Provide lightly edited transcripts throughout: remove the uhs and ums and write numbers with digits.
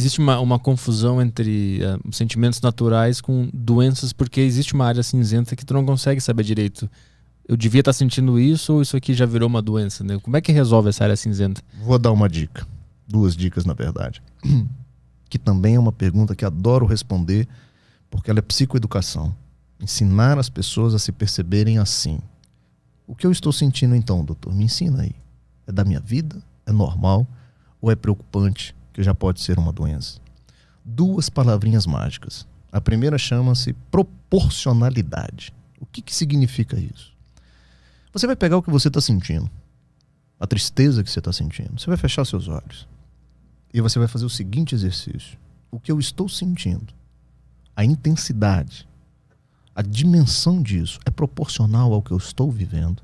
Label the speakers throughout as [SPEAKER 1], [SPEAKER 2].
[SPEAKER 1] Existe uma confusão entre sentimentos naturais com doenças, porque existe uma área cinzenta que tu não consegue saber direito. Eu devia estar sentindo isso ou isso aqui já virou uma doença, né? Como é que resolve essa área cinzenta?
[SPEAKER 2] Vou dar uma dica. 2 dicas, na verdade. Que também é uma pergunta que adoro responder, porque ela é psicoeducação. Ensinar as pessoas a se perceberem assim. O que eu estou sentindo então, doutor? Me ensina aí. É da minha vida? É normal? Ou é preocupante, que já pode ser uma doença? 2 palavrinhas mágicas. A primeira chama-se proporcionalidade. O que significa isso? Você vai pegar o que você está sentindo, a tristeza que você está sentindo. Você vai fechar seus olhos e você vai fazer o seguinte exercício. O que eu estou sentindo, a intensidade, a dimensão disso é proporcional ao que eu estou vivendo?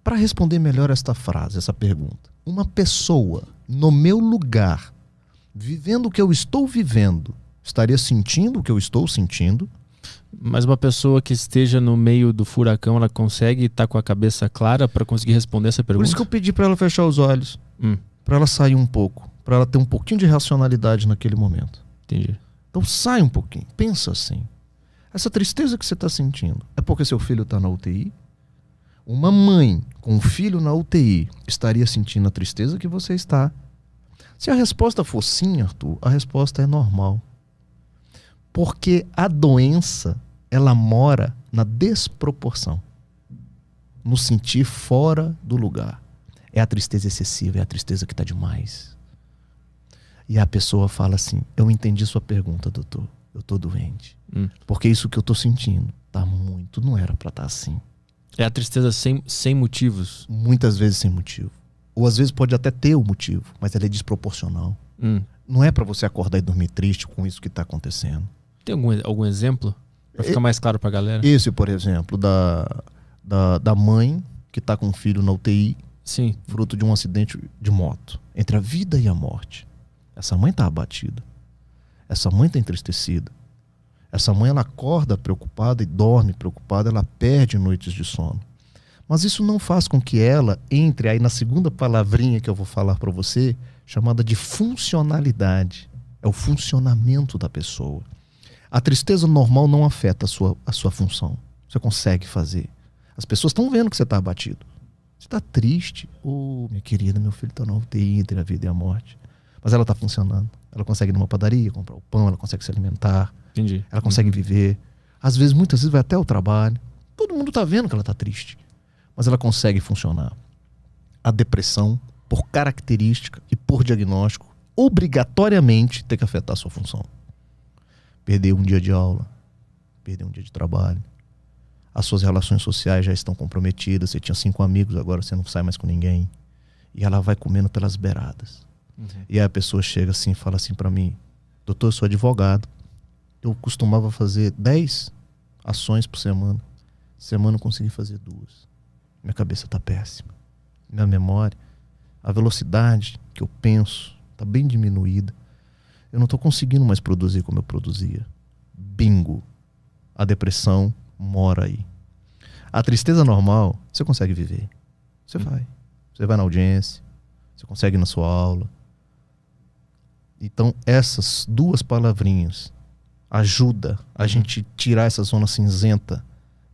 [SPEAKER 2] Para responder melhor esta frase, essa pergunta, uma pessoa no meu lugar, vivendo o que eu estou vivendo, estaria sentindo o que eu estou sentindo?
[SPEAKER 1] Mas uma pessoa que esteja no meio do furacão, ela consegue estar com a cabeça clara para conseguir responder essa pergunta?
[SPEAKER 2] Por isso que eu pedi para ela fechar os olhos, para ela sair um pouco, para ela ter um pouquinho de racionalidade naquele momento.
[SPEAKER 1] Entendi.
[SPEAKER 2] Então sai um pouquinho, pensa assim. Essa tristeza que você está sentindo é porque seu filho está na UTI? Uma mãe com um filho na UTI estaria sentindo a tristeza que você está? Se a resposta for sim, Arthur, a resposta é normal. Porque a doença, ela mora na desproporção, no sentir fora do lugar. É a tristeza excessiva, é a tristeza que está demais. E a pessoa fala assim, eu entendi sua pergunta, doutor, eu estou doente. Porque isso que eu estou sentindo tá muito, não era para estar assim.
[SPEAKER 1] É a tristeza sem motivos?
[SPEAKER 2] Muitas vezes sem motivo. Ou às vezes pode até ter o motivo, mas ela é desproporcional. Não é para você acordar e dormir triste com isso que está acontecendo.
[SPEAKER 1] Tem algum exemplo? Para ficar mais claro para a galera.
[SPEAKER 2] Esse, por exemplo, da mãe que está com um filho na UTI,
[SPEAKER 1] sim,
[SPEAKER 2] fruto de um acidente de moto. Entre a vida e a morte. Essa mãe está abatida. Essa mãe está entristecida. Essa mãe, ela acorda preocupada e dorme preocupada, ela perde noites de sono. Mas isso não faz com que ela entre aí na segunda palavrinha que eu vou falar para você, chamada de funcionalidade. É o funcionamento da pessoa. A tristeza normal não afeta a sua função. Você consegue fazer. As pessoas estão vendo que você está abatido. Você está triste. Minha querida, meu filho está na UTI entre a vida e a morte. Mas ela está funcionando. Ela consegue ir numa padaria, comprar o pão, ela consegue se alimentar.
[SPEAKER 1] Entendi.
[SPEAKER 2] Ela consegue viver. Às vezes, muitas vezes vai até o trabalho. Todo mundo está vendo que ela está triste. Mas ela consegue funcionar. A depressão, por característica e por diagnóstico, obrigatoriamente tem que afetar a sua função. Perder um dia de aula, perder um dia de trabalho. As suas relações sociais já estão comprometidas. Você tinha 5 amigos, agora você não sai mais com ninguém. E ela vai comendo pelas beiradas. E aí a pessoa chega assim e fala assim para mim, doutor, eu sou advogado. Eu costumava fazer 10 ações por semana. Semana eu consegui fazer 2. Minha cabeça está péssima. Minha memória, a velocidade que eu penso está bem diminuída. Eu não estou conseguindo mais produzir como eu produzia. Bingo. A depressão mora aí. A tristeza normal, você consegue viver. Você vai. Você vai na audiência. Você consegue ir na sua aula. Então, essas 2 palavrinhas ajudam a gente tirar essa zona cinzenta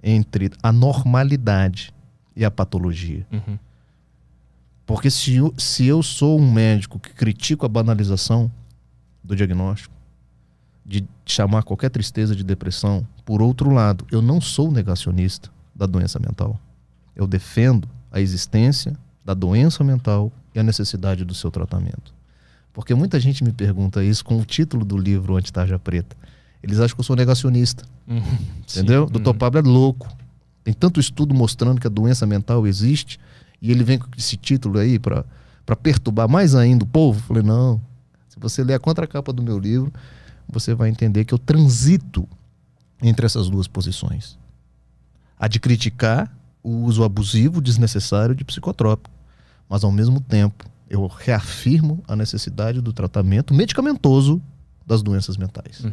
[SPEAKER 2] entre a normalidade e a patologia. Porque se eu sou um médico que critico a banalização do diagnóstico, de chamar qualquer tristeza de depressão, por outro lado, eu não sou negacionista da doença mental. Eu defendo a existência da doença mental e a necessidade do seu tratamento. Porque muita gente me pergunta isso com o título do livro Anti-Tarja Preta. Eles acham que eu sou negacionista. Entendeu? Dr. Pablo é louco. Tem tanto estudo mostrando que a doença mental existe e ele vem com esse título aí para perturbar mais ainda o povo. Eu falei, não. Se você ler a contracapa do meu livro, você vai entender que eu transito entre essas 2 posições. A de criticar o uso abusivo, desnecessário de psicotrópico. Mas, ao mesmo tempo, eu reafirmo a necessidade do tratamento medicamentoso das doenças mentais.